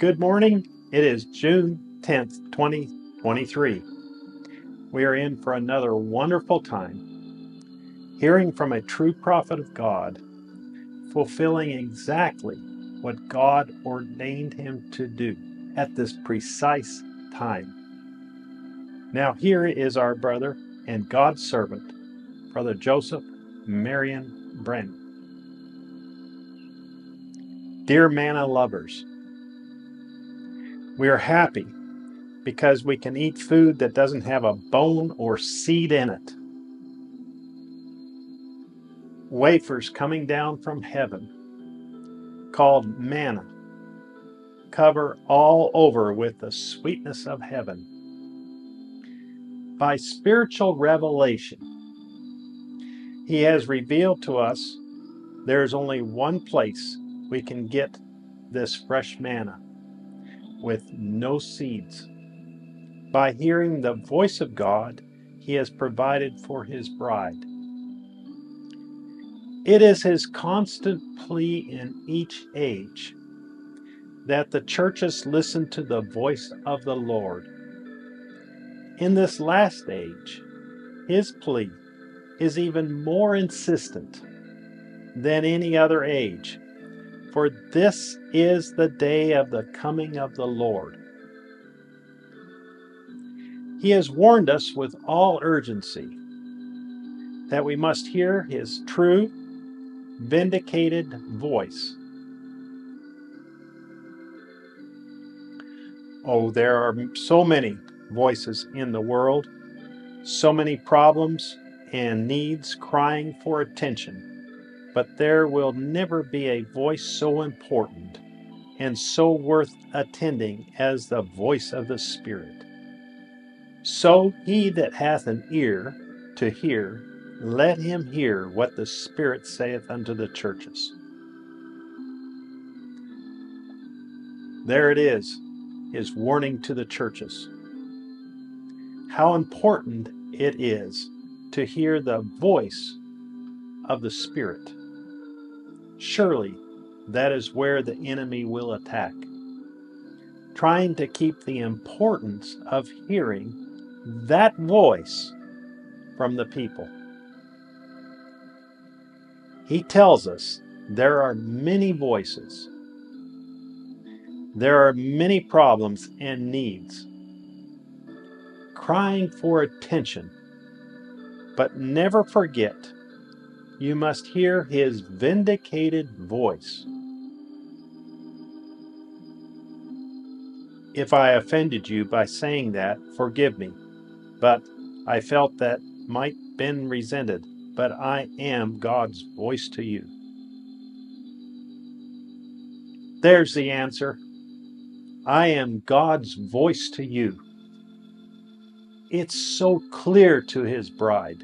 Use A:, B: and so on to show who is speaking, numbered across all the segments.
A: Good morning. It is June 10th, 2023. We are in for another wonderful time, hearing from a true prophet of God, fulfilling exactly what God ordained him to do at this precise time. Now here is our brother and God's servant, Brother Joseph Marion Branham. Dear Manna lovers, we are happy because we can eat food that doesn't have a bone or seed in it. Wafers coming down from heaven, called manna, cover all over with the sweetness of heaven. By spiritual revelation, he has revealed to us there's only one place we can get this fresh manna with no seeds. By hearing the voice of God, he has provided for his bride. It is his constant plea in each age that the churches listen to the voice of the Lord. In this last age, his plea is even more insistent than any other age, for this is the day of the coming of the Lord. He has warned us with all urgency that we must hear his true, vindicated voice. Oh, there are so many voices in the world, so many problems and needs crying for attention, but there will never be a voice so important and so worth attending as the voice of the Spirit. So he that hath an ear to hear, let him hear what the Spirit saith unto the churches. There it is, his warning to the churches. How important it is to hear the voice of the Spirit. Surely that is where the enemy will attack, trying to keep the importance of hearing that voice from the people. He tells us there are many voices. There are many problems and needs crying for attention, but never forget you must hear his vindicated voice. If I offended you by saying that, forgive me, but I felt that might been resented, but I am God's voice to you. There's the answer. I am God's voice to you. It's so clear to his bride.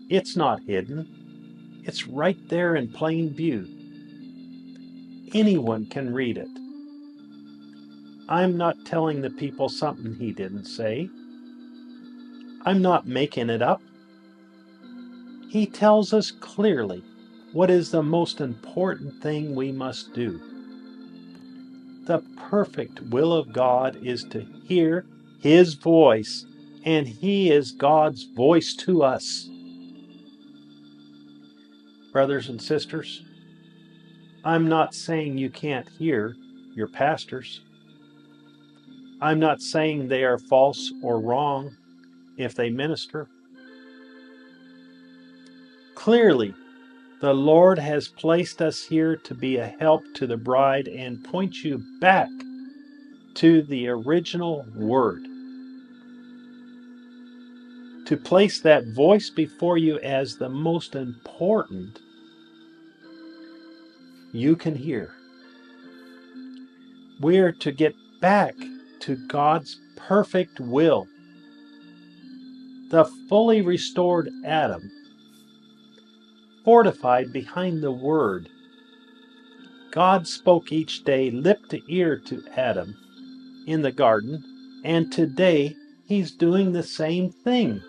A: It's not hidden. It's right there in plain view. Anyone can read it. I'm not telling the people something he didn't say. I'm not making it up. He tells us clearly what is the most important thing we must do. The perfect will of God is to hear his voice, and he is God's voice to us. Brothers and sisters, I'm not saying you can't hear your pastors. I'm not saying they are false or wrong if they minister. Clearly, the Lord has placed us here to be a help to the bride and point you back to the original word. To place that voice before you as the most important you can hear. We're to get back to God's perfect will. The fully restored Adam, fortified behind the Word. God spoke each day lip to ear to Adam in the garden, and today he's doing the same thing.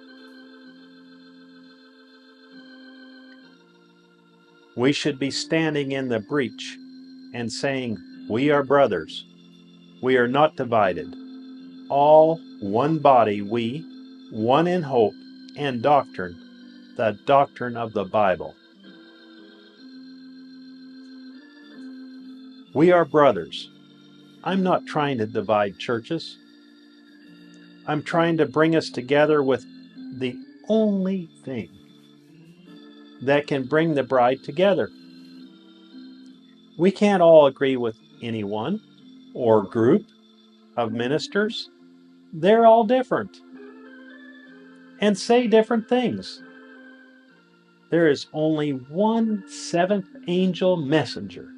A: We should be standing in the breach and saying, we are brothers. We are not divided. All one body we, one in hope and doctrine, the doctrine of the Bible. We are brothers. I'm not trying to divide churches. I'm trying to bring us together with the only thing that can bring the bride together. We can't all agree with anyone or group of ministers. They're all different and say different things. There is only one seventh angel messenger.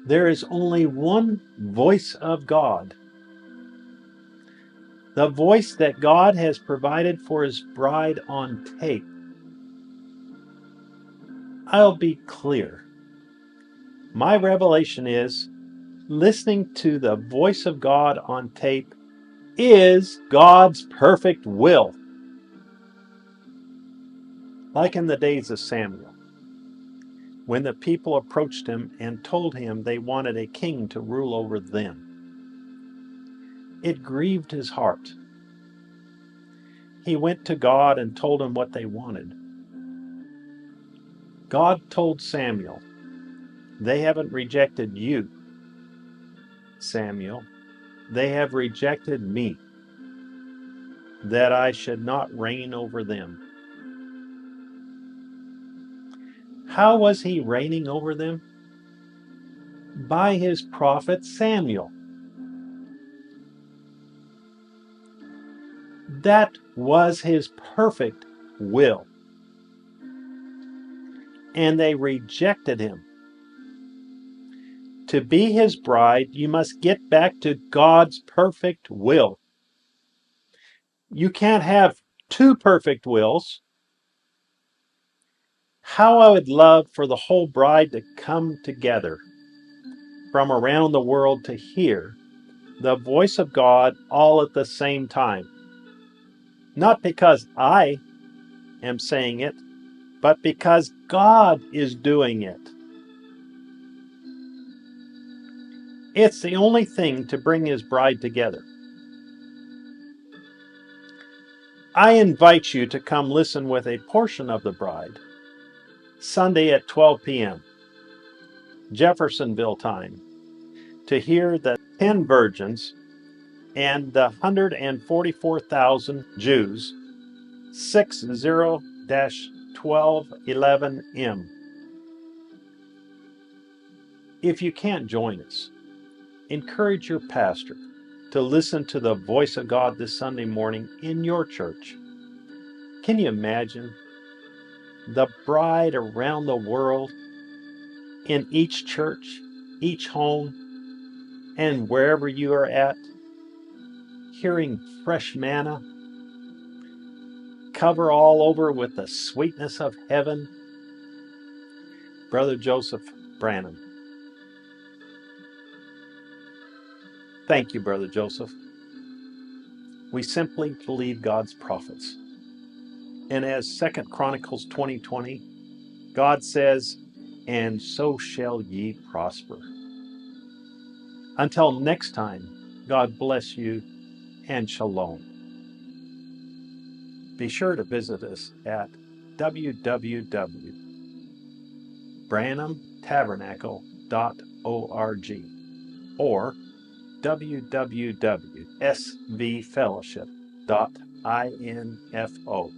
A: There is only one voice of God. The voice that God has provided for his bride on tape. I'll be clear. My revelation is listening to the voice of God on tape is God's perfect will. Like in the days of Samuel, when the people approached him and told him they wanted a king to rule over them. It grieved his heart. He went to God and told him what they wanted. God told Samuel, "They haven't rejected you, Samuel. They have rejected me, that I should not reign over them." How was he reigning over them? By his prophet Samuel. That was his perfect will. And they rejected him. To be his bride, you must get back to God's perfect will. You can't have two perfect wills. How I would love for the whole bride to come together from around the world to hear the voice of God all at the same time. Not because I am saying it, but because God is doing it. It's the only thing to bring his bride together. I invite you to come listen with a portion of the bride, Sunday at 12 p.m., Jeffersonville time, to hear the 10 virgins and the 144,000 Jews, 60-1211M. If you can't join us, encourage your pastor to listen to the voice of God this Sunday morning in your church. Can you imagine the bride around the world in each church, each home, and wherever you are at, hearing fresh manna, cover all over with the sweetness of heaven? Brother Joseph Branham. Thank you, Brother Joseph. We simply believe God's prophets. And as 2 Chronicles 20:20, God says, "And so shall ye prosper." Until next time, God bless you and shalom. Be sure to visit us at www.branhamtabernacle.org or www.svfellowship.info.